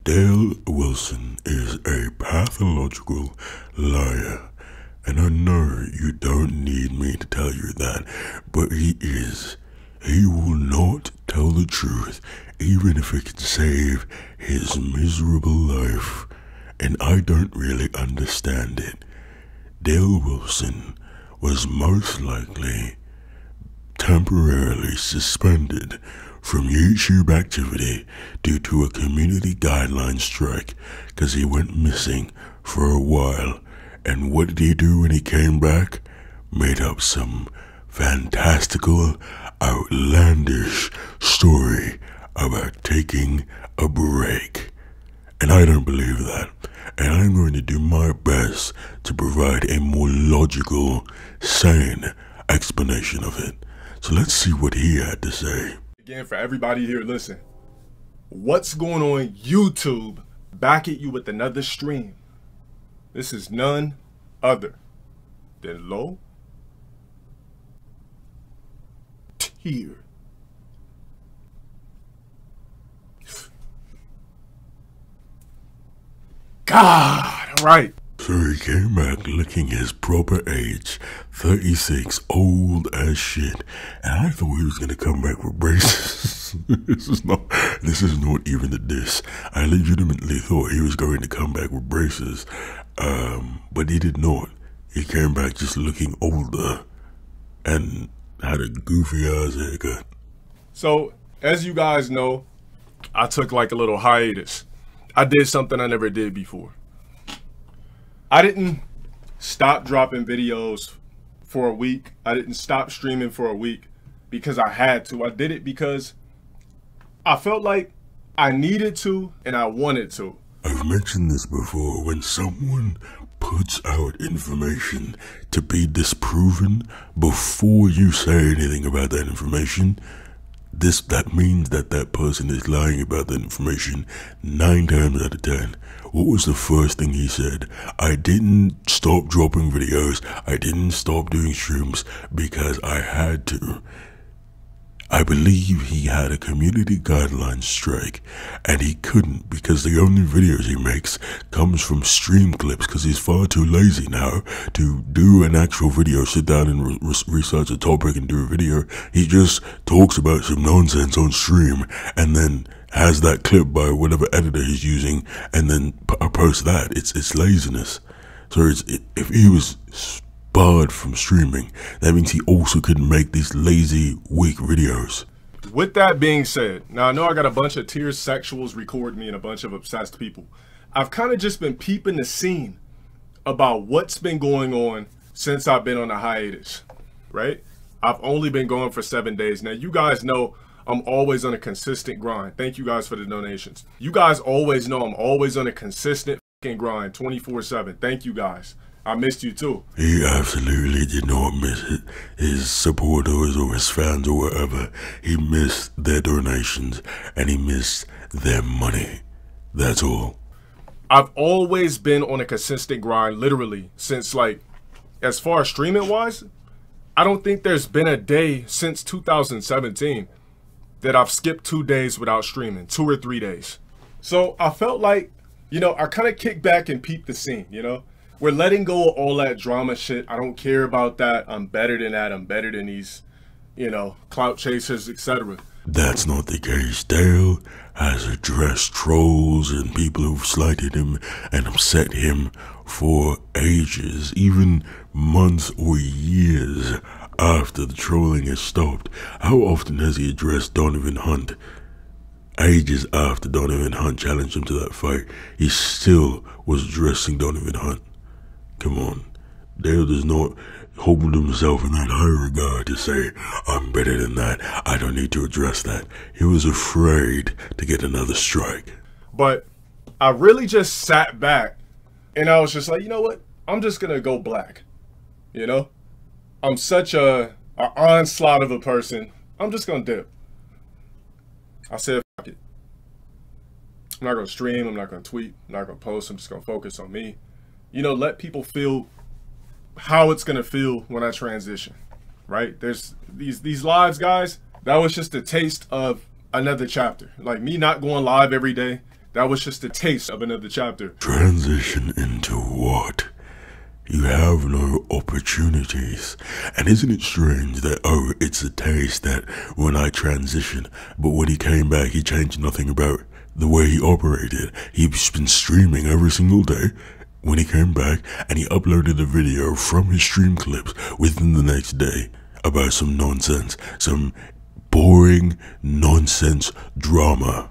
Dale Wilson is a pathological liar. And I know you don't need me to tell you that, but he is. He will not tell the truth, even if it can save his miserable life. And I don't really understand it. Dale Wilson was most likely temporarily suspended from YouTube activity due to a community guideline strike because he went missing for a while. And what did he do when he came back? Made up some fantastical, outlandish story about taking a break. And I don't believe that. And I'm going to do my best to provide a more logical, sane explanation of it. So let's see what he had to say. Again, for everybody here, listen. What's going on YouTube? Back at you with another stream. This is none other than LowTierGod. All right. So he came back looking his proper age, 36, old as shit. And I thought he was gonna come back with braces. This is not even a diss. I legitimately thought he was going to come back with braces. But he did not. He came back just looking older and had a goofy ass haircut. So, as you guys know, I took like a little hiatus. I did something I never did before. I didn't stop dropping videos for a week. I didn't stop streaming for a week because I had to. I did it because I felt like I needed to and I wanted to. I've mentioned this before. When someone puts out information to be disproven before you say anything about that information, that means that person is lying about that information 9 times out of 10. What was the first thing he said? I didn't stop dropping videos. I didn't stop doing streams because I had to. I believe he had a community guideline strike and he couldn't because the only videos he makes comes from stream clips because he's far too lazy now to do an actual video, sit down and research a topic and do a video. He just talks about some nonsense on stream and then has that clip by whatever editor he's using and then posts that. It's laziness. So if he was barred from streaming, that means he also couldn't make these lazy, weak videos. With that being said, now I know I got a bunch of tier sexuals recording me and a bunch of obsessed people. I've kind of just been peeping the scene about what's been going on since I've been on a hiatus, right? I've only been going for 7 days. Now, you guys know I'm always on a consistent grind. Thank you guys for the donations. You guys always know I'm always on a consistent fucking grind, 24/7. Thank you guys. I missed you too. He absolutely did not miss it. His supporters or his fans or whatever, he missed their donations and he missed their money. That's all. I've always been on a consistent grind, literally, since like, as far as streaming wise, I don't think there's been a day since 2017 that I've skipped 2 days without streaming, 2 or 3 days. So I felt like, you know, I kind of kicked back and peeped the scene, you know? We're letting go of all that drama shit. I don't care about that. I'm better than that. I'm better than these, you know, clout chasers, etc. That's not the case. Dale has addressed trolls and people who've slighted him and upset him for ages, even months or years after the trolling has stopped. How often has he addressed Donovan Hunt? Ages after Donovan Hunt challenged him to that fight, he still was addressing Donovan Hunt. Come on, Dale does not hold himself in that high regard to say, I'm better than that, I don't need to address that. He was afraid to get another strike. But I really just sat back and I was just like, you know what? I'm just gonna go black, you know? I'm such an onslaught of a person. I'm just gonna dip. I said, fuck it. I'm not gonna stream, I'm not gonna tweet, I'm not gonna post, I'm just gonna focus on me. You know, let people feel how it's gonna feel when I transition, right? There's these lives, guys, that was just a taste of another chapter. Like me not going live every day, That was just a taste of another chapter. Transition into what? You have no opportunities. And isn't it strange that, oh, it's a taste that when I transition, but when he came back, he changed nothing about the way he operated. He's been streaming every single day. When he came back, and he uploaded a video from his stream clips within the next day about some nonsense, some boring nonsense drama.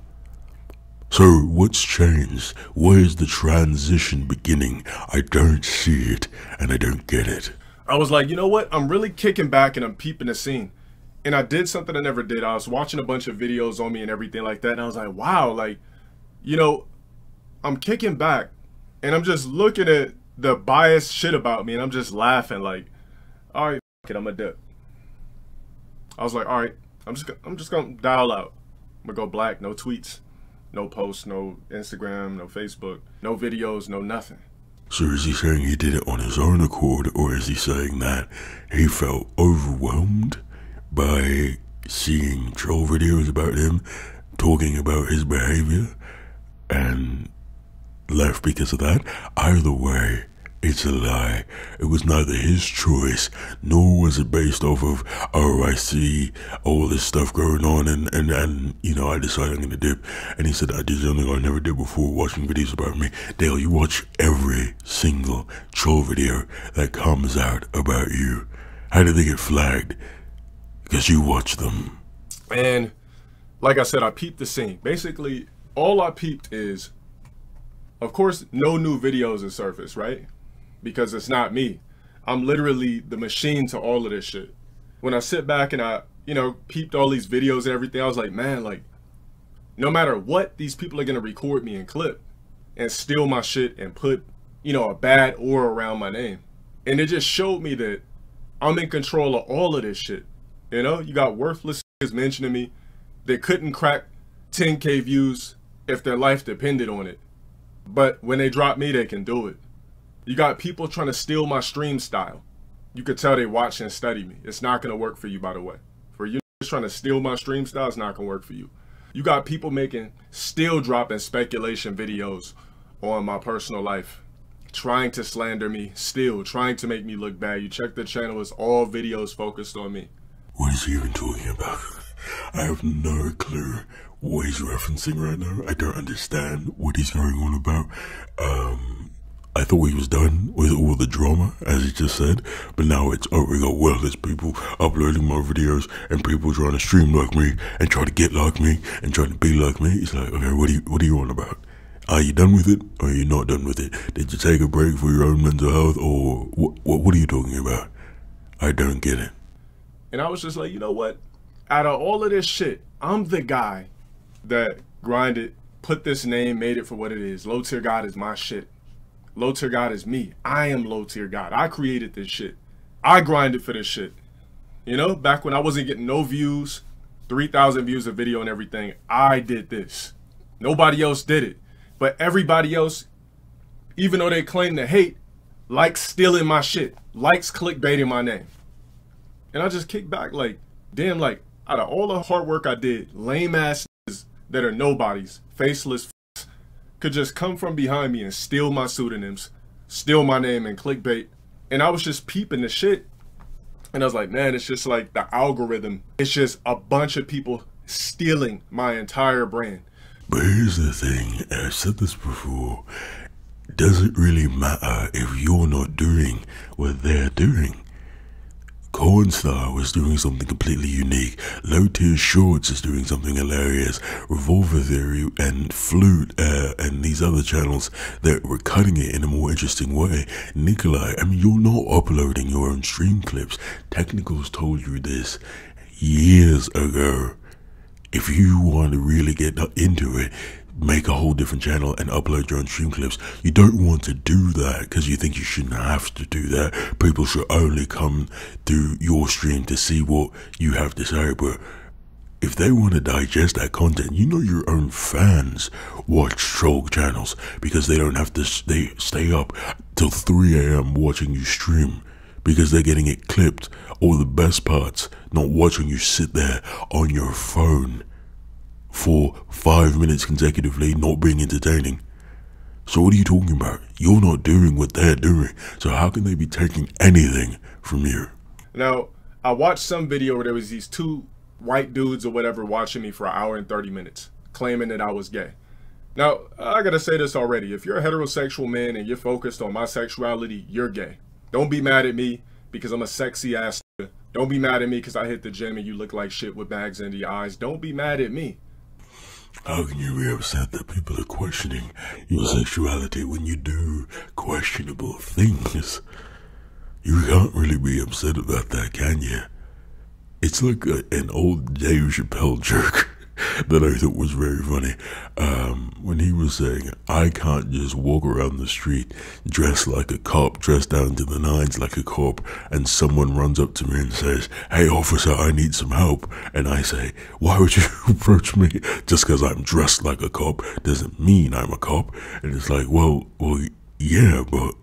So what's changed? Where's the transition beginning? I don't see it, and I don't get it. I was like, you know what? I'm really kicking back and I'm peeping the scene. And I did something I never did. I was watching a bunch of videos on me and everything like that. And I was like, wow, like, you know, I'm kicking back and I'm just looking at the biased shit about me and I'm just laughing like, all right, fuck it, I'm a dip. I was like, all right, I'm just gonna dial out. I'm gonna go black, no tweets. No posts, no Instagram, no Facebook, no videos, no nothing. So is he saying he did it on his own accord, or is he saying that he felt overwhelmed by seeing troll videos about him, talking about his behavior, and left because of that? Either way, it's a lie. It was neither his choice, nor was it based off of, oh, I see all this stuff going on and you know, I decided I'm gonna dip. And he said, I did something I never did before, watching videos about me. Dale, you watch every single troll video that comes out about you. How did they get flagged? Because you watch them. And like I said, I peeped the scene. Basically, all I peeped is, of course, no new videos have surfaced, right? Because it's not me. I'm literally the machine to all of this shit. When I sit back and I, you know, peeped all these videos and everything, I was like, man, like, no matter what, these people are gonna record me and clip and steal my shit and put, you know, a bad aura around my name. And it just showed me that I'm in control of all of this shit. You know, you got worthless niggas mentioning me. They couldn't crack 10K views if their life depended on it. But when they drop me, they can do it. You got people trying to steal my stream style. You could tell they watch and study me. It's not going to work for you, by the way. For you trying to steal my stream style, it's not going to work for you. You got people still dropping speculation videos on my personal life, trying to slander me, still trying to make me look bad. You check the channel, it's all videos focused on me. What is he even talking about? I have no clue what he's referencing right now. I don't understand what he's going on about. I thought he was done with all the drama, as he just said, but now it's, oh, we got well, there's people uploading my videos and people trying to stream like me and try to get like me and trying to be like me. It's like, okay, what are you on about? Are you done with it or are you not done with it? Did you take a break for your own mental health, or what are you talking about? I don't get it. And I was just like, you know what? Out of all of this shit, I'm the guy that grinded, put this name, made it for what it is. LowTierGod is my shit. LowTierGod is me. I am LowTierGod. I created this shit. I grinded for this shit. You know, back when I wasn't getting no views, 3,000 views a video and everything, I did this. Nobody else did it. But everybody else, even though they claim to hate, likes stealing my shit, likes clickbaiting my name. And I just kick back like, damn, like, out of all the hard work I did, lame ass that are nobodies, faceless could just come from behind me and steal my pseudonyms, steal my name and clickbait. And I was just peeping the shit. And I was like, man, it's just like the algorithm. It's just a bunch of people stealing my entire brand. But here's the thing, I've said this before, does it really matter if you're not doing what they're doing? Cornstar was doing something completely unique. LowTier Shorts is doing something hilarious. Revolver Theory and Flute and these other channels that were cutting it in a more interesting way. Nikolai, I mean, you're not uploading your own stream clips. Technicals told you this years ago. If you want to really get into it, make a whole different channel and upload your own stream clips. You don't want to do that because you think you shouldn't have to do that. People should only come to your stream to see what you have to say. But if they want to digest that content, you know your own fans watch troll channels because they don't have to stay up till 3 a.m. watching you stream because they're getting it clipped, or the best parts, not watching you sit there on your phone for 5 minutes consecutively not being entertaining. So what are you talking about? You're not doing what they're doing. So how can they be taking anything from you? Now, I watched some video where there was these two white dudes or whatever watching me for 1 hour and 30 minutes, claiming that I was gay. Now, I gotta say this already. If you're a heterosexual man and you're focused on my sexuality, you're gay. Don't be mad at me because I'm a sexy ass nigga. Don't be mad at me because I hit the gym and you look like shit with bags under your eyes. Don't be mad at me. How can you be upset that people are questioning your sexuality when you do questionable things? You can't really be upset about that, can you? It's like an old Dave Chappelle joke that I thought was very funny. When he was saying, I can't just walk around the street dressed like a cop, dressed down to the nines like a cop, and someone runs up to me and says, hey officer, I need some help. And I say, why would you approach me? Just because I'm dressed like a cop doesn't mean I'm a cop. And it's like, well, yeah, but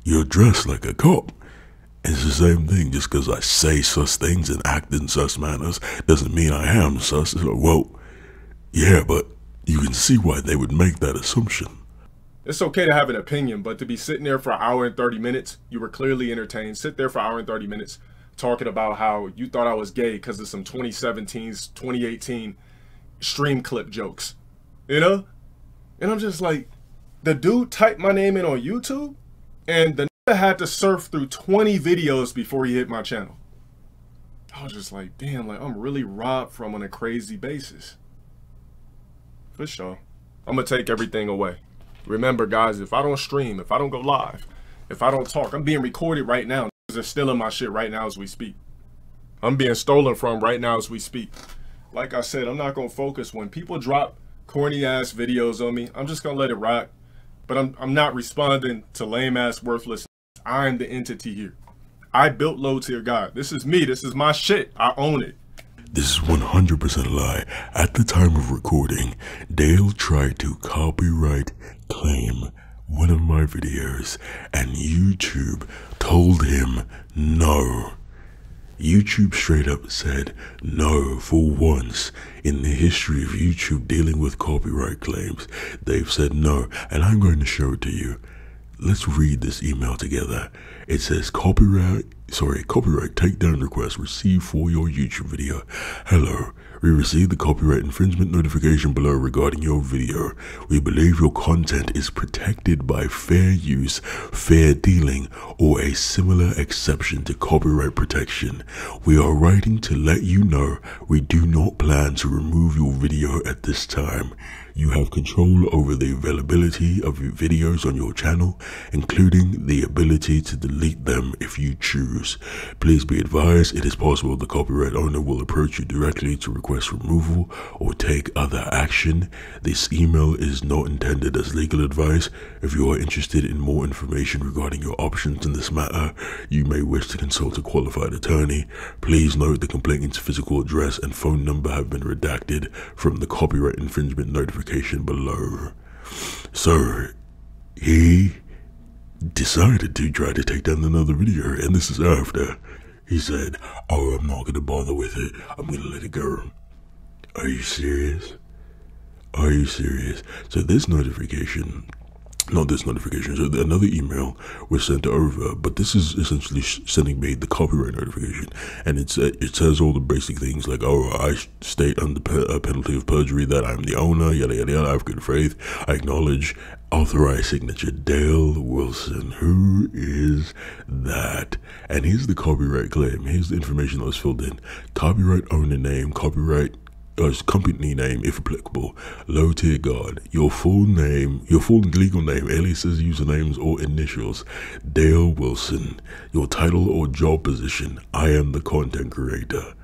you're dressed like a cop. It's the same thing. Just because I say sus things and act in sus manners doesn't mean I am sus. It's like, well, yeah, but you can see why they would make that assumption. It's okay to have an opinion, but to be sitting there for 1 hour and 30 minutes, you were clearly entertained. Sit there for 1 hour and 30 minutes talking about how you thought I was gay because of some 2017's 2018 stream clip jokes, you know? And I'm just like, the dude typed my name in on YouTube and the nigga had to surf through 20 videos before he hit my channel. I was just like, damn, like I'm really robbed from on a crazy basis. For sure. I'm gonna take everything away. Remember guys, if I don't stream, if I don't go live, if I don't talk, I'm being recorded right now. They're stealing my shit right now as we speak. I'm being stolen from right now as we speak. Like I said, I'm not gonna focus. When people drop corny ass videos on me, I'm just gonna let it rock. But I'm not responding to lame ass worthless. I'm the entity here. I built LowTierGod. This is me. This is my shit. I own it. This is 100% a lie. At the time of recording, Dale tried to copyright claim one of my videos, and YouTube told him no. YouTube straight up said no. For once in the history of YouTube dealing with copyright claims, they've said no, and I'm going to show it to you. Let's read this email together. It says copyright takedown request received for your YouTube video. Hello, we received the copyright infringement notification below regarding your video. We believe your content is protected by fair use, fair dealing, or a similar exception to copyright protection. We are writing to let you know we do not plan to remove your video at this time. You have control over the availability of your videos on your channel, including the ability to delete them if you choose. Please be advised, it is possible the copyright owner will approach you directly to request removal or take other action. This email is not intended as legal advice. If you are interested in more information regarding your options in this matter, you may wish to consult a qualified attorney. Please note the complainant's physical address and phone number have been redacted from the copyright infringement notification below. So he decided to try to take down another video, and this is after he said, oh, I'm not gonna bother with it, I'm gonna let it go. Are you serious? Are you serious? So this notification, not this notification, so another email was sent over, but this is essentially sending me the copyright notification, and it says all the basic things like, oh, I state under penalty of perjury that I'm the owner, yada yada yada, I have good faith, I acknowledge, authorized signature, Dale Wilson. Who is that? And here's the copyright claim. Here's the information that was filled in. Copyright owner name, copyright company name if applicable, LowTierGod, your full name, your full legal name, aliases, usernames, or initials, Dale Wilson, your title or job position, I am the content creator.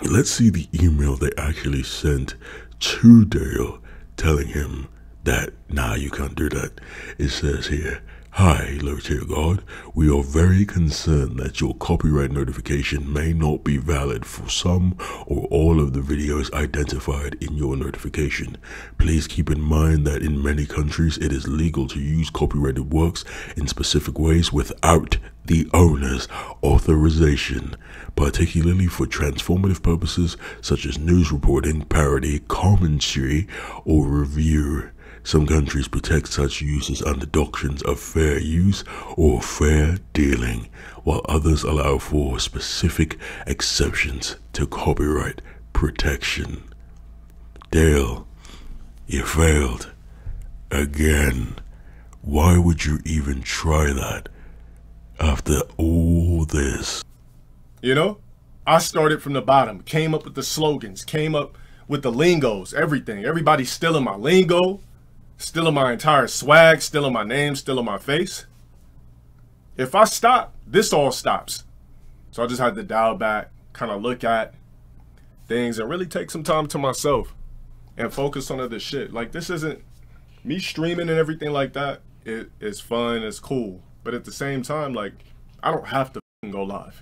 Let's see the email they actually sent to Dale telling him that, nah, you can't do that. It says here, Hi, LowTierGod. We are very concerned that your copyright notification may not be valid for some or all of the videos identified in your notification. Please keep in mind that in many countries it is legal to use copyrighted works in specific ways without the owner's authorization, particularly for transformative purposes such as news reporting, parody, commentary, or review. Some countries protect such uses under doctrines of fair use or fair dealing, while others allow for specific exceptions to copyright protection. Dale, you failed. Again. Why would you even try that after all this? You know, I started from the bottom, came up with the slogans, came up with the lingos, everything. Everybody's stealing my lingo. Stealing my entire swag, stealing my name, stealing my face. If I stop, this all stops. So I just had to dial back, kind of look at things and really take some time to myself and focus on other shit. Like, this isn't me streaming and everything like that. It's fun, it's cool. But at the same time, like, I don't have to go live.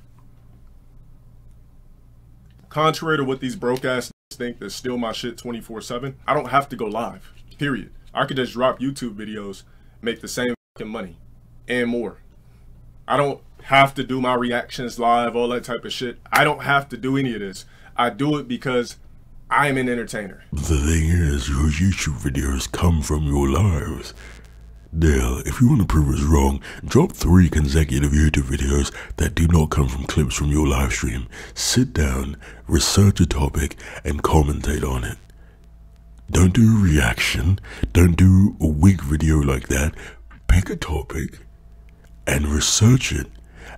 Contrary to what these broke ass think that steal my shit 24/7, I don't have to go live, period. I could just drop YouTube videos, make the same fucking money and more. I don't have to do my reactions live, all that type of shit. I don't have to do any of this. I do it because I am an entertainer. The thing is, your YouTube videos come from your lives. Dale, if you want to prove us wrong, drop 3 consecutive YouTube videos that do not come from clips from your live stream. Sit down, research a topic, and commentate on it. Don't do a reaction. Don't do a weak video like that. Pick a topic and research it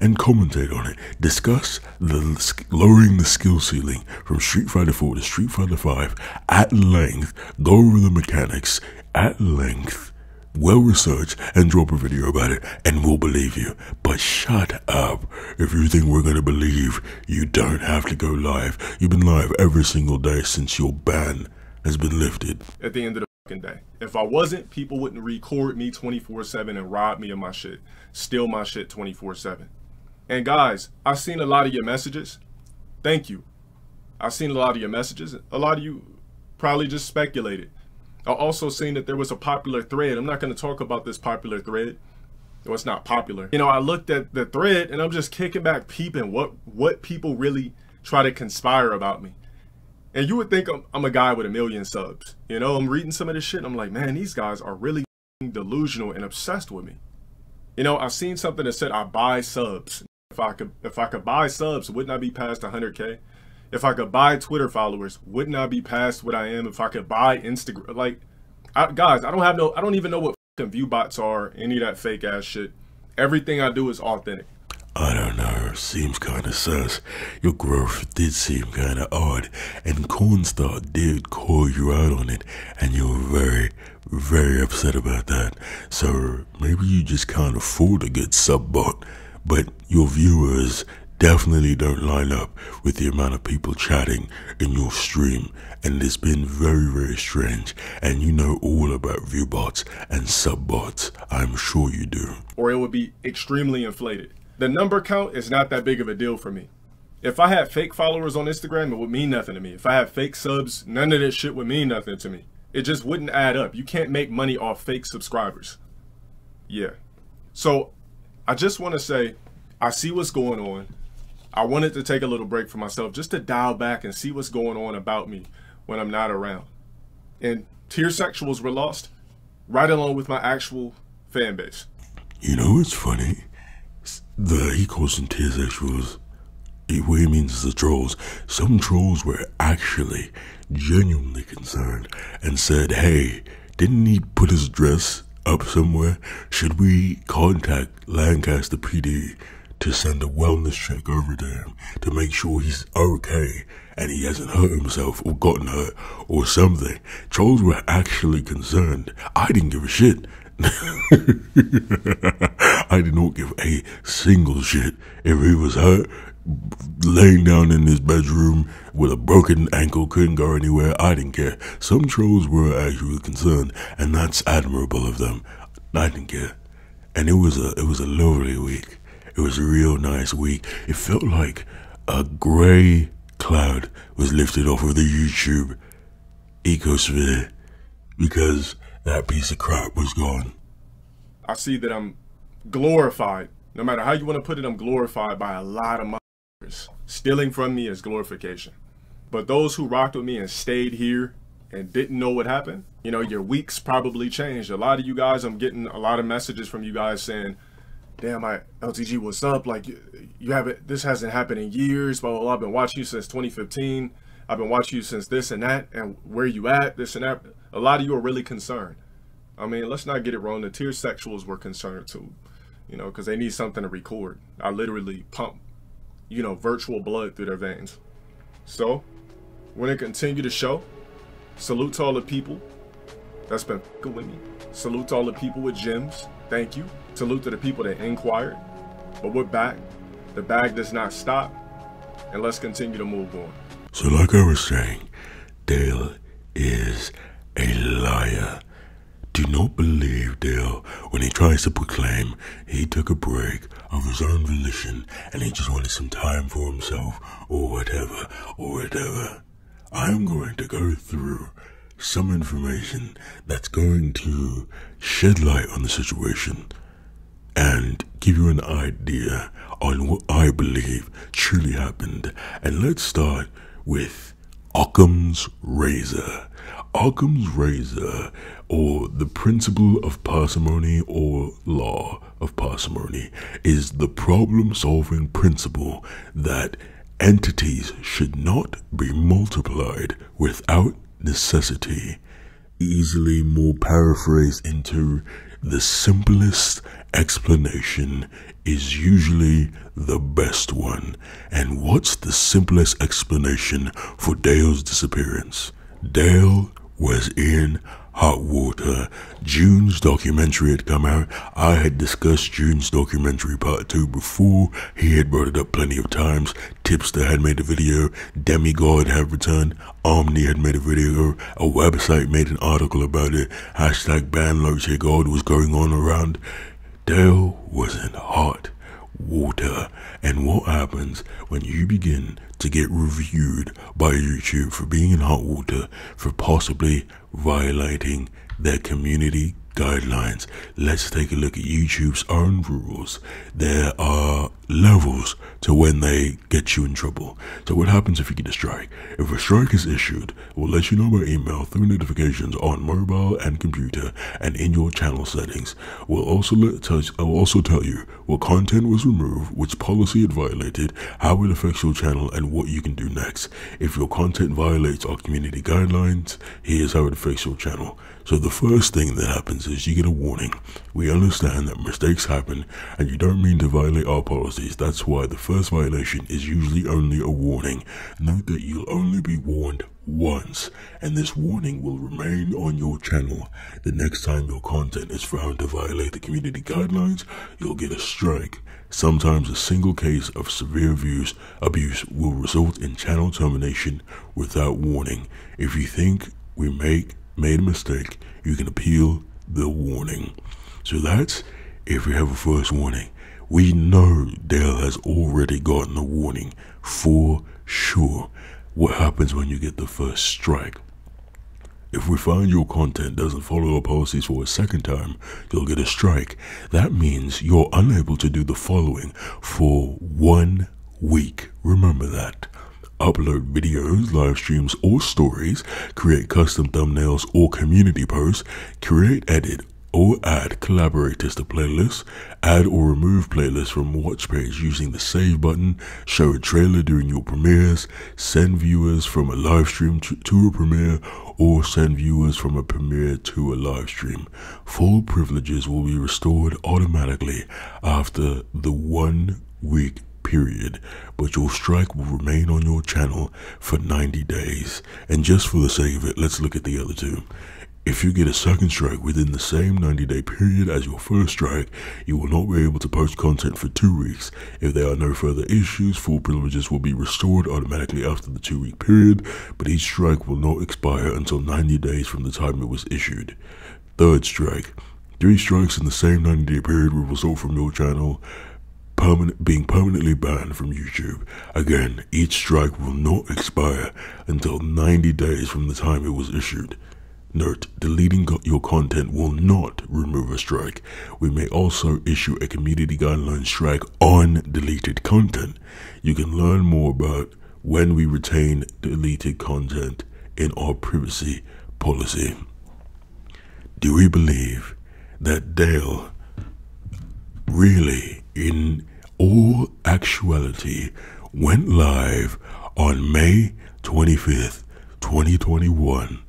and commentate on it. Discuss lowering the skill ceiling from Street Fighter 4 to Street Fighter 5 at length. Go over the mechanics at length. Well researched, and drop a video about it and we'll believe you. But shut up. If you think we're gonna believe, you don't have to go live. You've been live every single day since your ban has been lifted. At the end of the fucking day, if I wasn't, people wouldn't record me 24/7 and rob me of my shit, steal my shit 24/7. And guys, I've seen a lot of your messages. Thank you. I've seen a lot of your messages. A lot of you probably just speculated. I also seen that there was a popular thread. I'm not going to talk about this popular thread. Well, it's not popular. You know, I looked at the thread and I'm just kicking back, peeping what people really try to conspire about me. And you would think I'm a guy with 1 million subs. You know, I'm reading some of this shit and I'm like, man, these guys are really delusional and obsessed with me. You know, I've seen something that said I buy subs. If I could buy subs, wouldn't I be past 100K? If I could buy Twitter followers, wouldn't I be past what I am? If I could buy Instagram, like, guys, I don't even know what fucking view bots are, any of that fake ass shit. Everything I do is authentic. I don't know, seems kinda sus. Your growth did seem kinda odd, and Cornstar did call you out on it, and you were very, very upset about that. So maybe you just can't afford a good sub bot, but your viewers definitely don't line up with the amount of people chatting in your stream, and it's been very, very strange. And you know all about view bots and sub bots, I'm sure you do. Or it would be extremely inflated. The number count is not that big of a deal for me. If I had fake followers on Instagram, it would mean nothing to me. If I had fake subs, none of this shit would mean nothing to me. It just wouldn't add up. You can't make money off fake subscribers. Yeah. So I just want to say, I see what's going on. I wanted to take a little break for myself just to dial back and see what's going on about me when I'm not around. And tier sexuals were lost right along with my actual fan base. You know what's funny? He calls them tier sexuals. What he means is the trolls. Some trolls were actually genuinely concerned and said, hey, didn't he put his address up somewhere? Should we contact Lancaster PD to send a wellness check over to him to make sure he's okay and he hasn't hurt himself or gotten hurt or something? Trolls were actually concerned. I didn't give a shit. I did not give a single shit if he was hurt, laying down in his bedroom with a broken ankle, couldn't go anywhere. I didn't care. Some trolls were actually concerned, and that's admirable of them. I didn't care. and it was a lovely week. It was a real nice week. It felt like a gray cloud was lifted off of the YouTube ecosphere because that piece of crap was gone. I see that I'm glorified. No matter how you want to put it, I'm glorified by a lot of motherfuckers. Stealing from me is glorification. But those who rocked with me and stayed here and didn't know what happened, you know, your weeks probably changed. A lot of you guys, I'm getting a lot of messages from you guys saying, damn, LTG, what's up? Like, you haven't, this hasn't happened in years, blah, blah, blah. I've been watching you since 2015. I've been watching you since this and that, and where you at, this and that. A lot of you are really concerned. I mean, let's not get it wrong. The tier sexuals were concerned too, you know, because they need something to record. I literally pump, you know, virtual blood through their veins. So, we're going to continue the show. Salute to all the people that's been f***ing with me. Salute to all the people with gems. Thank you. Salute to the people that inquired. But we're back. The bag does not stop. And let's continue to move on. So like I was saying, Dale is a liar. Do not believe Dale when he tries to proclaim he took a break of his own volition and he just wanted some time for himself or whatever. I'm going to go through some information that's going to shed light on the situation and give you an idea on what I believe truly happened. And let's start with Occam's razor. Occam's razor, or the principle of parsimony or law of parsimony, is the problem-solving principle that entities should not be multiplied without necessity. Easily more paraphrased into the simplest explanation is usually the best one. And what's the simplest explanation for Dale's disappearance? Dale was in hot water. June's documentary had come out. I had discussed June's documentary part 2 before. He had brought it up plenty of times. Tipster had made a video. Demigod had returned. Omni had made a video. A website made an article about it. Hashtag ban LowTierGod was going on around. Dale was in hot water. And what happens when you begin to get reviewed by YouTube for being in hot water, for possibly violating their community guidelines? Let's take a look at YouTube's own rules. There are levels to when they get you in trouble. So what happens if you get a strike? If a strike is issued, we'll let you know by email through notifications on mobile and computer and in your channel settings. We'll also tell you what content was removed, which policy it violated, how it affects your channel, and what you can do next. If your content violates our community guidelines, here's how it affects your channel. So the first thing that happens is you get a warning. We understand that mistakes happen and you don't mean to violate our policies. That's why the first violation is usually only a warning. Note that you'll only be warned once, and this warning will remain on your channel. The next time your content is found to violate the community guidelines, you'll get a strike. Sometimes a single case of severe abuse will result in channel termination without warning. If you think we made a mistake, you can appeal the warning. So that's if we have a first warning. We know Dale has already gotten a warning for sure. What happens when you get the first strike? If we find your content doesn't follow our policies for a second time, you'll get a strike. That means you're unable to do the following for 1 week. Remember that. Upload videos, live streams, or stories, create custom thumbnails or community posts, create, edit, or add collaborators to playlists, add or remove playlists from watch page using the save button, show a trailer during your premieres, send viewers from a live stream to a premiere, or send viewers from a premiere to a live stream. Full privileges will be restored automatically after the 1 week period, but your strike will remain on your channel for 90 days. And just for the sake of it, let's look at the other two. If you get a second strike within the same 90-day period as your first strike, you will not be able to post content for 2 weeks. If there are no further issues, full privileges will be restored automatically after the 2 week period, but each strike will not expire until 90 days from the time it was issued. Third strike. 3 strikes in the same 90-day period will result from your channel being permanently banned from YouTube. Again, each strike will not expire until 90 days from the time it was issued. Note, deleting your content will not remove a strike. We may also issue a community guideline strike on deleted content. You can learn more about when we retain deleted content in our privacy policy. Do we believe that Dale really, in all actuality, went live on May 25th, 2021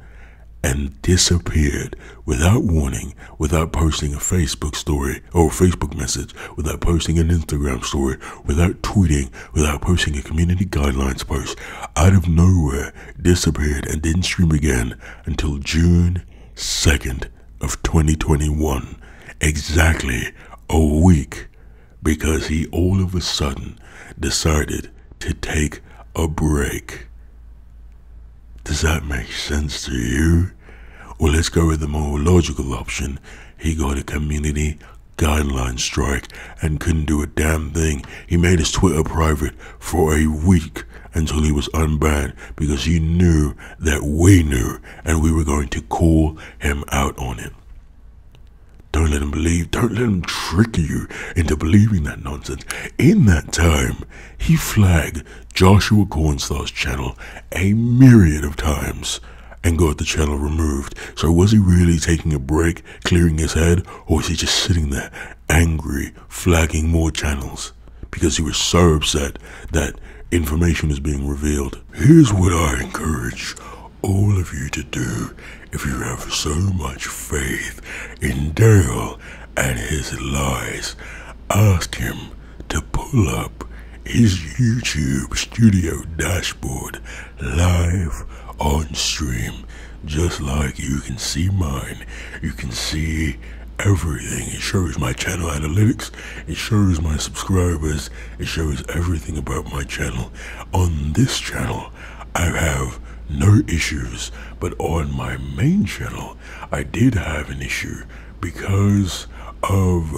and disappeared without warning, without posting a Facebook story or a Facebook message, without posting an Instagram story, without tweeting, without posting a community guidelines post, out of nowhere disappeared and didn't stream again until June 2nd of 2021, exactly a week, because he all of a sudden decided to take a break. Does that make sense to you? Well, let's go with the more logical option. He got a community guideline strike and couldn't do a damn thing. He made his Twitter private for a week until he was unbanned because he knew that we knew and we were going to call him out on it. Don't let him trick you into believing that nonsense. In that time, he flagged Joshua Cornstar's channel a myriad of times and got the channel removed. So was he really taking a break, clearing his head, or was he just sitting there angry, flagging more channels because he was so upset that information was being revealed? Here's what I encourage all of you to do if you have so much faith in Dale and his lies. Ask him to pull up his YouTube studio dashboard live on stream, just like you can see mine. You can see everything. It shows my channel analytics, it shows my subscribers, it shows everything about my channel. On this channel, I have no issues, but on my main channel, I did have an issue because of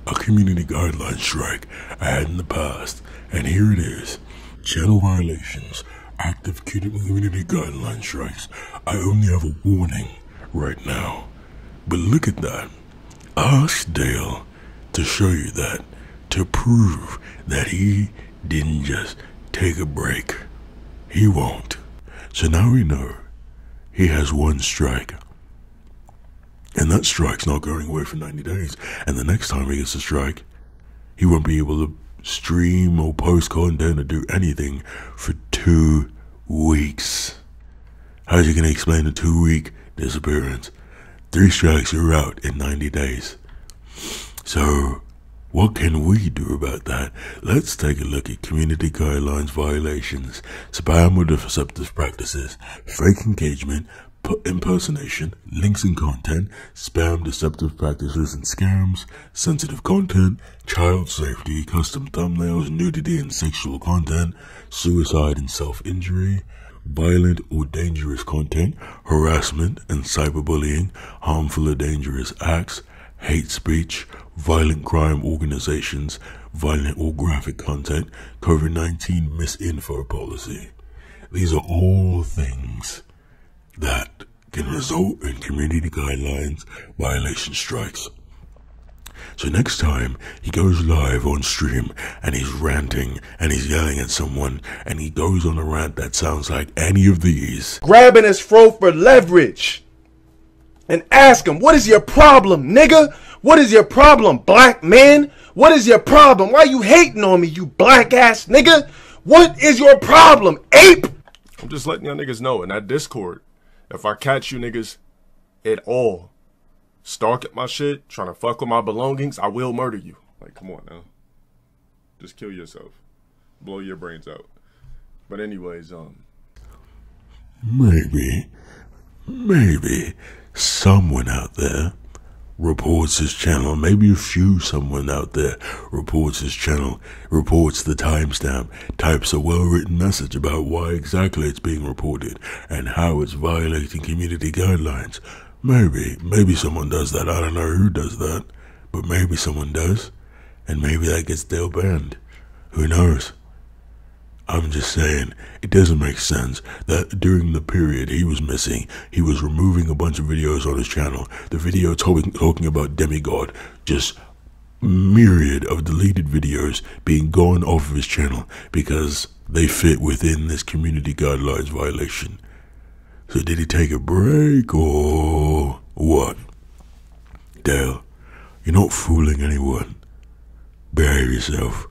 a community guideline strike I had in the past, and here it is. Channel violations, active community guideline strikes. I only have a warning right now, but look at that. Ask Dale to show you that, to prove that he didn't just take a break. He won't. So now we know he has 1 strike, and that strike's not going away for 90 days, and the next time he gets a strike, he won't be able to stream or post content or do anything for 2 weeks. How's he going to explain a 2-week disappearance? 3 strikes, you're out in 90 days. So what can we do about that? Let's take a look at community guidelines violations, spam or deceptive practices, fake engagement, impersonation, links in content, spam, deceptive practices and scams, sensitive content, child safety, custom thumbnails, nudity and sexual content, suicide and self-injury, violent or dangerous content, harassment and cyberbullying, harmful or dangerous acts, hate speech, violent crime organizations, violent or graphic content, COVID-19 misinfo policy. These are all things that can result in community guidelines violation strikes. So next time he goes live on stream and he's ranting and he's yelling at someone and he goes on a rant that sounds like any of these, grabbing his throat for leverage and ask him, what is your problem, nigga? What is your problem, black man? What is your problem? Why you hating on me, you black ass nigga? What is your problem, ape? I'm just letting y'all niggas know in that Discord, if I catch you niggas at all stalking my shit, trying to fuck with my belongings, I will murder you. Like, come on now. Just kill yourself. Blow your brains out. But anyways, maybe someone out there reports his channel, maybe a few someone out there reports his channel, reports the timestamp, types a well-written message about why exactly it's being reported and how it's violating community guidelines. Maybe someone does that. I don't know who does that, but maybe someone does, and maybe that gets Dale banned. Who knows? I'm just saying, it doesn't make sense that during the period he was missing, he was removing a bunch of videos on his channel. The video talking about Demigod, just myriad of deleted videos being gone off of his channel because they fit within this community guidelines violation. So did he take a break or what? Dale, you're not fooling anyone. Behave yourself.